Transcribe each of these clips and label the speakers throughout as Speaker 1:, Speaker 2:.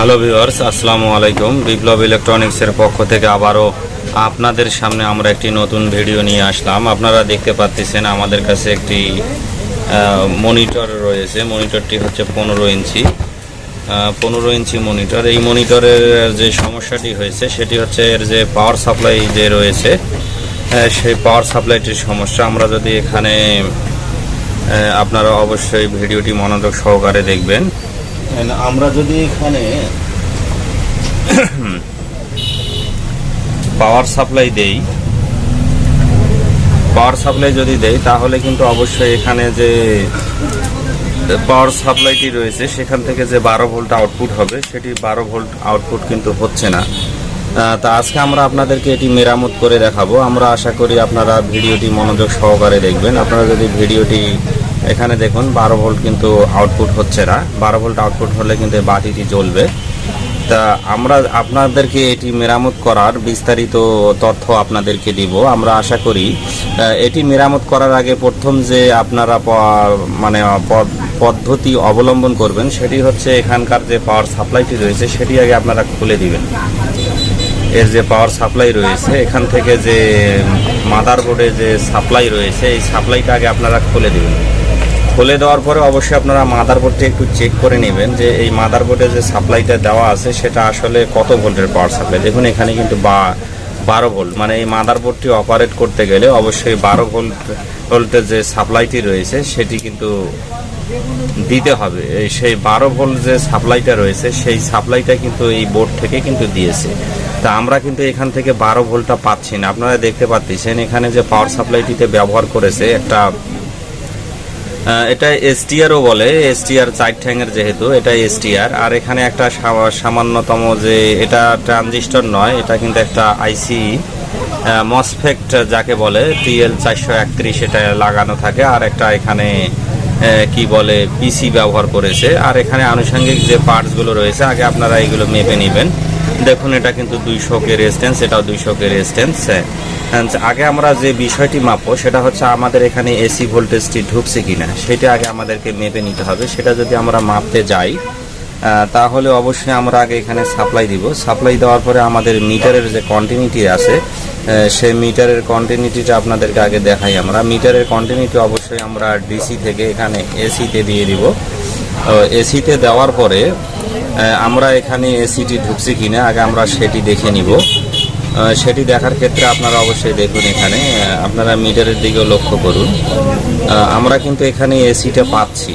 Speaker 1: Hello viewers, আসসালামু আলাইকুম। বিপ্লব ইলেকট্রনিক্সের পক্ষ থেকে আবারও আপনাদের সামনে আমরা একটি নতুন ভিডিও নিয়ে আসলাম। আপনারা দেখতে পাচ্ছেন আমাদের কাছে একটি মনিটর রয়েছে। মনিটরটি হচ্ছে 15 ইঞ্চি মনিটর। এই মনিটরের যে সমস্যাটি হয়েছে সেটি হচ্ছে এর যে পাওয়ার সাপ্লাই যে রয়েছে সেই পাওয়ার সাপ্লাইটির সমস্যা। আমরা যদি এখানে আপনারা অবশ্যই ভিডিওটি মনোযোগ সহকারে দেখবেন। আমরা যদি এখানে পাওয়ার সাপ্লাই যদি দেই তাহলে কিন্তু অবশ্যই এখানে যে পাওয়ার সাপ্লাইটি রয়েছে সেখান থেকে যে 12 ভোল্ট আউটপুট হবে সেটি 12 ভোল্ট আউটপুট কিন্তু হচ্ছে না। তা আজকে আমরা আপনাদেরকে এটি মেরামত করে দেখাবো। আমরা আশা করি আপনারা ভিডিওটি মনোযোগ সহকারে দেখবেন। আপনারা যদি ভিডিওটি এখানে দেখুন 12 ভোল্ট কিন্তু আউটপুট হচ্ছে না। 12 ভোল্ট আউটপুট হলে কিন্তু বাতিটি জ্বলবে। তা আমরা আপনাদেরকে এটি মেরামত করার বিস্তারিত তথ্য আপনাদেরকে দিব। আমরা আশা করি এটি মেরামত করার আগে প্রথম যে আপনারা পদ্ধতি অবলম্বন করবেন সেটি হচ্ছে এখানকার যে পাওয়ার সাপ্লাইটি রয়েছে সেটি আগে আপনারা খুলে দিবেন। এর যে পাওয়ার সাপ্লাই রয়েছে এখান থেকে যে মাদারবোর্ডে যে সাপ্লাই রয়েছে এই সাপ্লাইটা আগে আপনারা খুলে দিবেন। খুলে দেওয়ার পরে অবশ্যই আপনারা মাদারবোর্ডটি একটু চেক করে নেবেন যে এই মাদারবোর্ডে যে সাপ্লাইটা দেওয়া আছে সেটা আসলে কত ভোল্টের পাওয়ার সাপ্লাই। দেখুন এখানে কিন্তু 12 ভোল্ট, মানে এই মাদারবোর্ডটি অপারেট করতে গেলে অবশ্যই 12 ভোল্টের যে সাপ্লাইটি রয়েছে সেটি কিন্তু দিতে হবে। সেই 12 ভোল্ট যে সাপ্লাইটা রয়েছে সেই সাপ্লাইটা কিন্তু এই বোর্ড থেকে কিন্তু দিয়েছে। তা আমরা কিন্তু এখান থেকে 12 ভোল্টটা পাচ্ছি না। আপনারা দেখতে পাচ্ছেন এখানে যে পাওয়ার সাপ্লাইটিতে ব্যবহার করেছে এটা এসটিআরও বলে, এসটিআর 4 ঠ্যাঙের, যেহেতু এটা এসটিআর। আর এখানে একটা সামান্যতম যে এটা ট্রানজিস্টর নয়, এটা কিন্তু একটা আইসি মসফেট যাকে বলে TL 431 এটা লাগানো থাকে। আর একটা এখানে কি বলে পিসি ব্যবহার করেছে। আর এখানে আনুষঙ্গিক যে পার্টসগুলো রয়েছে আগে আপনারা এগুলো মেপে নেবেন। দেখুন এটা কিন্তু 200 কে রেজিস্ট্যান্স, এটাও 200 কে রেজিস্ট্যান্স। আগে আমরা যে বিষয়টি মাপবো সেটা হচ্ছে আমাদের এখানে এসি ভোল্টেজটি ঢুকছে কিনা সেটা আগে আমাদেরকে মেপে নিতে হবে। সেটা যদি আমরা মাপতে যাই তাহলে অবশ্যই আমরা আগে এখানে সাপ্লাই দিব। সাপ্লাই দেওয়ার পরে আমাদের মিটারের যে কন্টিনিউটি আছে সেই মিটারের কন্টিনিউটিটা আপনাদেরকে আগে দেখাই। আমরা মিটারের কন্টিনিউটি অবশ্যই আমরা ডিসি থেকে এখানে এসিতে দিয়ে দিব। এসিতে দেওয়ার পরে আমরা এখানে এসিটি ঢুকছে কিনা আগে আমরা সেটি দেখে নিব। সেটি দেখার ক্ষেত্রে আপনারা অবশ্যই দেখুন এখানে আপনারা মিটারের দিকেও লক্ষ্য করুন। আমরা কিন্তু এখানে এসিটা পাচ্ছি।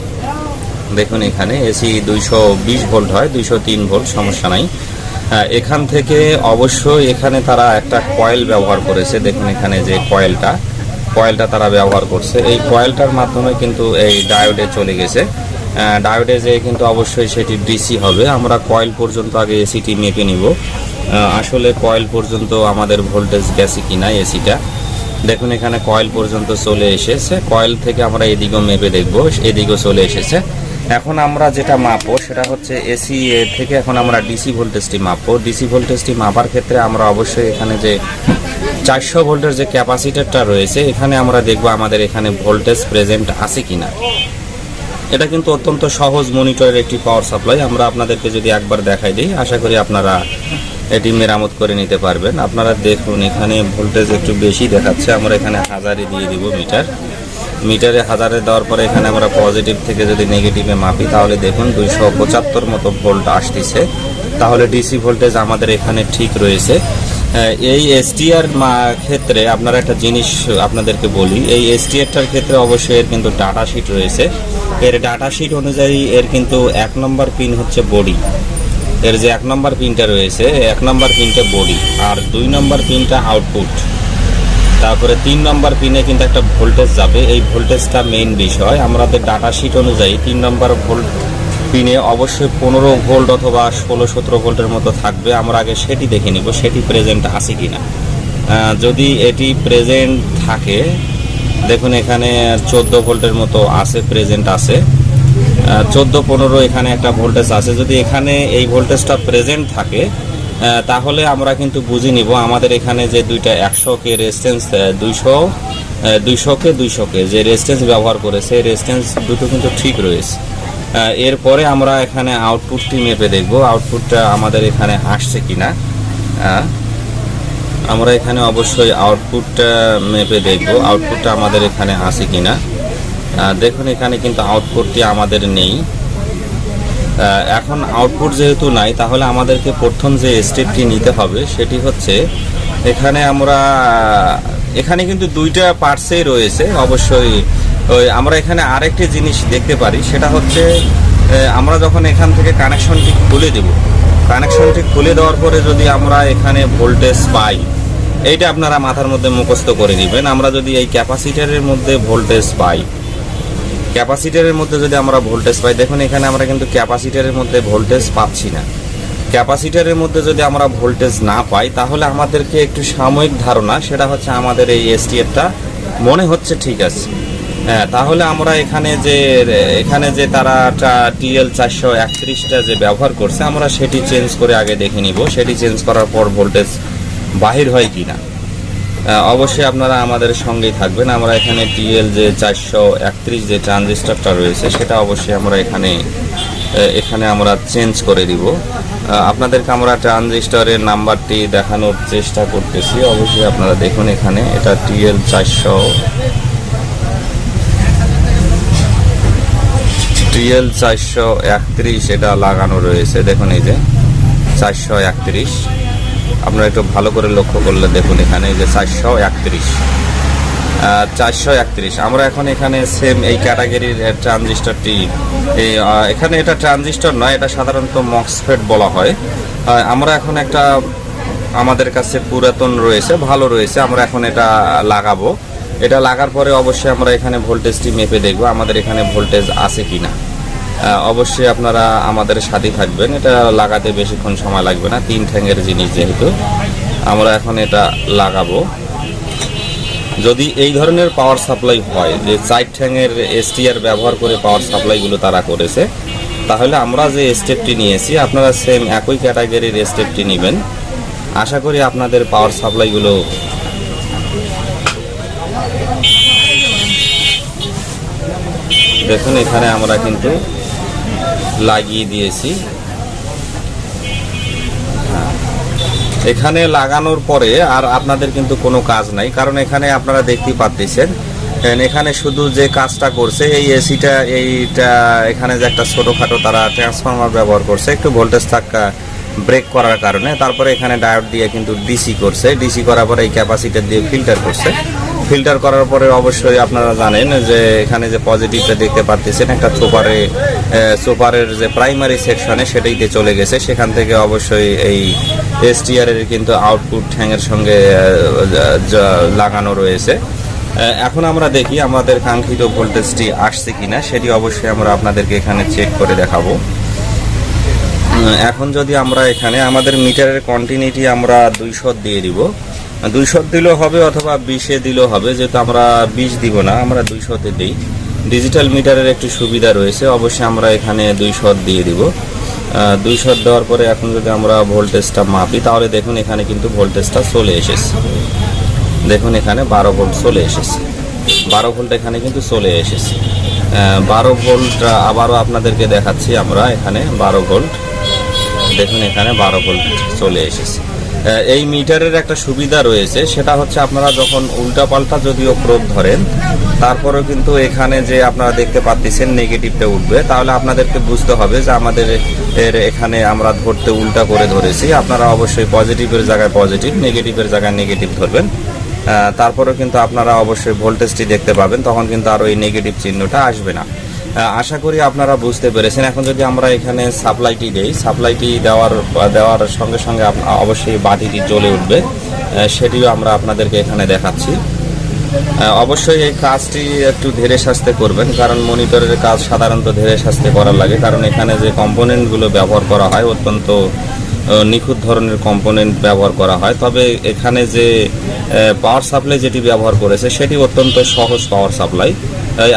Speaker 1: দেখুন এখানে এসি 220 ভোল্ট হয়, 203 ভোল্ট, সমস্যা নাই। এখান থেকে অবশ্যই এখানে তারা একটা কয়েল ব্যবহার করেছে। দেখুন এখানে যে কয়েলটা তারা ব্যবহার করছে, এই কয়েলটার মাধ্যমে কিন্তু এই ডায়োডে চলে গেছে। ডায়োডে যে কিন্তু অবশ্যই সেটি ডিসি হবে। আমরা কয়েল পর্যন্ত আগে এসিটি মেপে নিব আসলে কয়েল পর্যন্ত আমাদের ভোল্টেজ গেছে কিনা এসিটা। দেখুন এখানে কয়েল পর্যন্ত চলে এসেছে। কয়েল থেকে আমরা এদিকেও মেপে দেখব, এদিকেও চলে এসেছে। এখন আমরা যেটা মাপবো সেটা হচ্ছে এসি থেকে এখন আমরা ডিসি ভোল্টেজটি মাপবো। ডিসি ভোল্টেজটি মাপার ক্ষেত্রে আমরা অবশ্যই এখানে যে 400 ভোল্টের যে ক্যাপাসিটরটা রয়েছে এখানে আমরা দেখব আমাদের এখানে ভোল্টেজ প্রেজেন্ট আছে কিনা। এটা কিন্তু অত্যন্ত সহজ মনিটরের একটি পাওয়ার সাপ্লাই। আমরা আপনাদেরকে যদি একবার দেখাই দিই আশা করি আপনারা এটি মেরামত করে নিতে পারবেন। আপনারা দেখুন এখানে ভোল্টেজ একটু বেশি দেখাচ্ছে। আমরা এখানে 1000-এ দিয়ে দিব মিটারে 1000-এ দেওয়ার পরে এখানে আমরা পজিটিভ থেকে যদি নেগেটিভে মাপি তাহলে দেখুন 275 মতো ভোল্ট আসতেছে। তাহলে ডিসি ভোল্টেজ আমাদের এখানে ঠিক রয়েছে। এই এসটিআর ক্ষেত্রে আপনারা একটা জিনিস আপনাদেরকে বলি, এই এসটিআরটার ক্ষেত্রে অবশ্যই এর কিন্তু ডাটা শিট রয়েছে। এর ডাটা শিট অনুযায়ী এর কিন্তু 1 নম্বর পিন হচ্ছে বডি। এর যে 1 নম্বর পিনটা রয়েছে 1 নম্বর পিনটা বডি, আর 2 নম্বর পিনটা আউটপুট। তারপরে 3 নম্বর পিনে কিন্তু একটা ভোল্টেজ যাবে, এই ভোল্টেজটা মেইন বিষয়। আমাদের ডাটা শিট অনুযায়ী 3 নম্বর ভোল্ট পিনে অবশ্যই 15 ভোল্ট অথবা 16-17 ভোল্টের মতো থাকবে। আমরা আগে সেটি দেখে নিব সেটি প্রেজেন্ট আছে কিনা। যদি এটি প্রেজেন্ট থাকে দেখুন এখানে 14 ভোল্টের মতো আছে, প্রেজেন্ট আছে। 14-15 এখানে একটা ভোল্টেজ আছে। যদি এখানে এই ভোল্টেজটা প্রেজেন্ট থাকে তাহলে আমরা কিন্তু বুঝে নিব আমাদের এখানে যে দুইটা 100 কে রেজিস্ট্যান্স 200 কে যে রেজিস্ট্যান্স ব্যবহার করেছে রেজিস্ট্যান্স দুটো কিন্তু ঠিক রয়েছে। এরপরে আমরা এখানে আউটপুটটি মেপে দেখব, আউটপুটটা আমাদের এখানে আসছে কিনা। আমরা এখানে অবশ্যই আউটপুটটা মেপে দেখব, আউটপুটটা আমাদের এখানে আসে কিনা। দেখুন এখানে কিন্তু আউটপুটটি আমাদের নেই। এখন আউটপুট যেহেতু নাই, তাহলে আমাদেরকে প্রথম যে স্টেপটি নিতে হবে সেটি হচ্ছে এখানে কিন্তু দুইটা পার্টসেই রয়েছে। অবশ্যই আমরা এখানে আরেকটি জিনিস দেখতে পারি, সেটা হচ্ছে আমরা যখন এখান থেকে কানেকশনটি খুলে দেব, কানেকশনটি খুলে দেওয়ার পরে যদি আমরা এখানে ভোল্টেজ পাই, এইটা আপনারা মাথার মধ্যে মুখস্থ করে নেবেন। আমরা যদি এই ক্যাপাসিটরের মধ্যে ভোল্টেজ পাই, ক্যাপাসিটরের মধ্যে যদি আমরা ভোল্টেজ পাই, দেখুন এখানে আমরা কিন্তু ক্যাপাসিটরের মধ্যে ভোল্টেজ পাচ্ছি না। ক্যাপাসিটরের মধ্যে যদি আমরা ভোল্টেজ না পাই, তাহলে আমাদেরকে একটু সাময়িক ধারণা, সেটা হচ্ছে আমাদের এই এসটিআরটা মনে হচ্ছে ঠিক আছে। তাহলে আমরা এখানে যে তারা TL 431টা যে ব্যবহার করছে, আমরা সেটি চেঞ্জ করে আগে দেখে নিব, সেটি চেঞ্জ করার পর ভোল্টেজ বাহির হয় কিনা। অবশ্যই আপনারা আমাদের সঙ্গেই থাকবেন। আমরা এখানে TL যে 431 যে ট্রানজিস্টরটা রয়েছে, সেটা অবশ্যই আমরা এখানে আমরা চেঞ্জ করে দিব। আপনাদেরকে আমরা ট্রানজিস্টরের নাম্বারটি দেখানোর চেষ্টা করতেছি। অবশ্যই আপনারা দেখুন এখানে এটা TL 431 এটা লাগানো রয়েছে। দেখুন এই যে 431, আপনারা একটু ভালো করে লক্ষ্য করলে দেখুন এখানে যে 431 আমরা এখন এখানে সেম এই ক্যাটাগরির ট্রানজিস্টরটি, এখানে এটা ট্রানজিস্টর নয়, এটা সাধারণত মক্সফেট বলা হয়। আমরা এখন আমাদের কাছে পুরাতন রয়েছে, ভালো রয়েছে, আমরা এখন এটা লাগাবো। এটা লাগার পরে অবশ্যই আমরা এখানে ভোল্টেজটি মেপে দেখব আমাদের এখানে ভোল্টেজ আছে কিনা। অবশ্যই আপনারা আমাদের সাথে থাকবেন, এটা লাগাতে বেশিক্ষণ সময় লাগবে না, 3 ঠ্যাঙের জিনিস যেহেতু। আমরা এখন এটা লাগাবো। যদি এই ধরনের পাওয়ার সাপ্লাই হয়, যে 4 ঠ্যাঙের STR ব্যবহার করে পাওয়ার সাপ্লাইগুলো তারা করেছে, তাহলে আমরা যে স্টেপটি নিয়েছি আপনারা সেম একই ক্যাটাগরির স্টেপটি নেবেন। আশা করি আপনাদের পাওয়ার সাপ্লাইগুলো দেখুন এখানে আমরা কিন্তু লাগিয়ে দিয়েছি। এখানে লাগানোর পরে আর আপনাদের কিন্তু কোনো কাজ নাই, কারণ এখানে আপনারা দেখতেই পাচ্ছেন এখানে শুধু যে কাজটা করছে এই এসিটা, এখানে যে একটা ছোটোখাটো তারা ট্রান্সফরমার ব্যবহার করছে একটু ভোল্টেজ থাকা ব্রেক করার কারণে। তারপরে এখানে ডায়োড দিয়ে কিন্তু ডিসি করছে, ডিসি করার পরে এই ক্যাপাসিটার দিয়ে ফিল্টার করছে। ফিল্টার করার পরে অবশ্যই আপনারা জানেন যে এখানে যে পজিটিভটা দেখতে পাচ্ছেন একটা সুপারের যে প্রাইমারি সেকশনে সেটাইতে চলে গেছে। সেখান থেকে অবশ্যই এই STR এর কিন্তু আউটপুট ঠ্যাঙের সঙ্গে লাগানো রয়েছে। এখন আমরা দেখি আমাদের কাঙ্ক্ষিত ভোল্টেজটি আসছে কিনা, সেটি অবশ্যই আমরা আপনাদেরকে এখানে চেক করে দেখাবো। এখন যদি আমরা এখানে আমাদের মিটারের কন্টিনিউটি আমরা 200 দিয়ে দিব, 200 দিলেও হবে অথবা 20-এ দিলেও হবে, যেহেতু আমরা 20 দিব না, আমরা 200-তে দিই। ডিজিটাল মিটারের একটু সুবিধা রয়েছে, অবশ্যই আমরা এখানে 200 দিয়ে দিব। 200 দেওয়ার পরে এখন যদি আমরা ভোল্টেজটা মাপি, তাহলে দেখুন এখানে কিন্তু ভোল্টেজটা চলে এসেছে। দেখুন এখানে 12 ভোল্ট চলে এসেছে, 12 ভোল্ট এখানে কিন্তু চলে এসেছে। 12 ভোল্ট আবারও আপনাদেরকে দেখাচ্ছি আমরা এখানে 12 ভোল্ট, দেখুন এখানে 12 ভোল্ট চলে এসেছে। এই মিটারের একটা সুবিধা রয়েছে, সেটা হচ্ছে আপনারা যখন উল্টাপাল্টা যদিও প্রোব ধরেন, তারপরেও কিন্তু এখানে যে আপনারা দেখতে পাচ্ছেন নেগেটিভটা উঠবে, তাহলে আপনাদেরকে বুঝতে হবে যে আমাদের এখানে আমরা ধরতে উল্টা করে ধরেছি। আপনারা অবশ্যই পজিটিভের জায়গায় পজিটিভ, নেগেটিভের জায়গায় নেগেটিভ ধরবেন। তারপরেও কিন্তু আপনারা অবশ্যই ভোল্টেজটি দেখতে পাবেন, তখন কিন্তু আর ওই নেগেটিভ চিহ্নটা আসবে না। আশা করি আপনারা বুঝতে পেরেছেন। এখন যদি আমরা এখানে সাপ্লাইটি দেই, সাপ্লাইটি দেওয়ার সঙ্গে সঙ্গে অবশ্যই বাতিটি জ্বলে উঠবে, সেটিও আমরা আপনাদেরকে এখানে দেখাচ্ছি। অবশ্যই এই কাজটি একটু ধীরে সাস্তে করবেন, কারণ মনিটরের কাজ সাধারণত ধীরে সাস্তে করার লাগে, কারণ এখানে যে কম্পোনেন্টগুলো ব্যবহার করা হয় অত্যন্ত নিখুঁত ধরনের কম্পোনেন্ট ব্যবহার করা হয়। তবে এখানে যে পাওয়ার সাপ্লাই যেটি ব্যবহার করেছে সেটি অত্যন্ত সহজ পাওয়ার সাপ্লাই।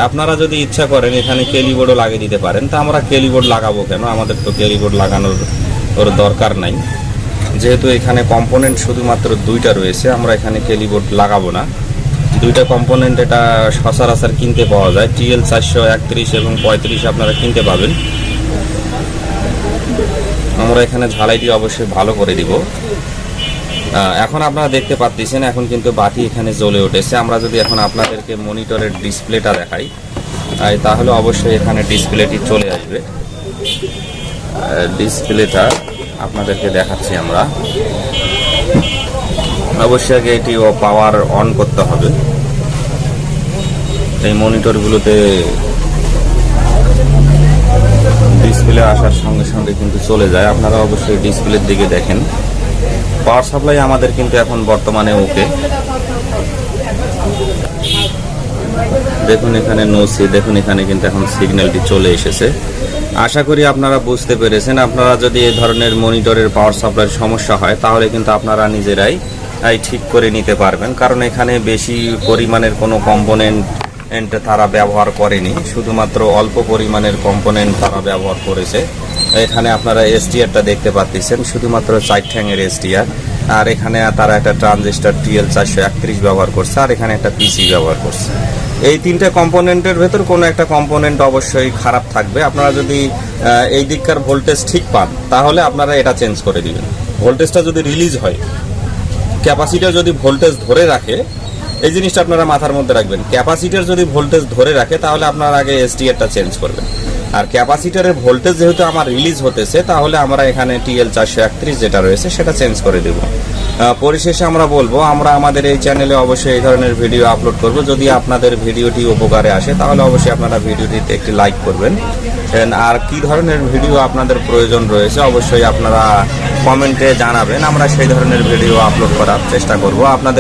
Speaker 1: আপনারা যদি ইচ্ছা করেন এখানে কেলিবোর্ডও লাগিয়ে দিতে পারেন, তা আমরা কেলিবোর্ড লাগাবো কেন, আমাদের তো কেলিবোর্ড লাগানোর দরকার নাই। যেহেতু এখানে কম্পোনেন্ট শুধুমাত্র 2টা রয়েছে, আমরা এখানে কেলিবোর্ড লাগাবো না। দুইটা কম্পোনেন্ট এটা সচরাচর কিনতে পাওয়া যায়, TL 431 এবং 35 আপনারা কিনতে পাবেন। আমরা এখানে ঝালাইটি অবশ্যই ভালো করে দিব। এখন আপনারা দেখতে পাচ্ছেন এখন কিন্তু বাতি এখানে জ্বলে উঠেছে। আমরা যদি এখন আপনাদেরকে মনিটরের ডিসপ্লেটা দেখাই তাহলে অবশ্যই এখানে ডিসপ্লেটি চলে আসবে। ডিসপ্লেটা আপনাদেরকে দেখাচ্ছি আমরা। অবশ্যই আগে এটি পাওয়ার অন করতে হবে। এই মনিটরগুলোতে ডিসপ্লে আসার সঙ্গে সঙ্গে কিন্তু চলে যায়। আপনারা অবশ্যই ডিসপ্লের দিকে দেখেন। পাওয়ার সাপ্লাই আমাদের কিন্তু এখন বর্তমানে ওকে। দেখুন এখানে নোসি, দেখুন এখানে কিন্তু এখন সিগন্যালটি চলে এসেছে। আশা করি আপনারা বুঝতে পেরেছেন। আপনারা যদি এই ধরনের মনিটরের পাওয়ার সাপ্লাইয়ের সমস্যা হয় তাহলে কিন্তু আপনারা নিজেরাই ঠিক করে নিতে পারবেন, কারণ এখানে বেশি পরিমাণের কোনো কম্পোনেন্ট তারা ব্যবহার করেনি, শুধুমাত্র অল্প পরিমাণের কম্পোনেন্ট তারা ব্যবহার করেছে। এখানে আপনারা এসটিআরটা দেখতে পাচ্ছেন, শুধুমাত্র 4 ঠ্যাঙের এসটিআর। আর এখানে তারা একটা ট্রানজিস্টর TL 431 ব্যবহার করছে, আর এখানে একটা পিসি ব্যবহার করছে। এই তিনটে কম্পোনেন্টের ভেতর কোনো একটা কম্পোনেন্ট অবশ্যই খারাপ থাকবে। আপনারা যদি এই দিককার ভোল্টেজ ঠিক পান তাহলে আপনারা এটা চেঞ্জ করে দিবেন। ভোল্টেজটা যদি রিলিজ হয়, ক্যাপাসিটার যদি ভোল্টেজ ধরে রাখে, এই জিনিসটা আপনারা মাথার মধ্যে রাখবেন। ক্যাপাসিটার যদি ভোল্টেজ ধরে রাখে তাহলে আপনারা আগে এসটিআরটা চেঞ্জ করবেন। আর ক্যাপাসিটারের ভোল্টেজ যেহেতু আমার রিলিজ হতেছে তাহলে আমরা এখানে TL 431 যেটা রয়েছে সেটা চেঞ্জ করে দেব। পরিশেষে আমরা বলবো, আমরা আমাদের এই চ্যানেলে অবশ্যই এই ধরনের ভিডিও আপলোড করব। যদি আপনাদের ভিডিওটি উপকারে আসে তাহলে অবশ্যই আপনারা ভিডিওটিতে একটি লাইক করবেন। আর কি ধরনের ভিডিও আপনাদের প্রয়োজন রয়েছে অবশ্যই আপনারা কমেন্টে জানাবেন। আমরা সেই ধরনের ভিডিও আপলোড করার চেষ্টা করব। আপনাদের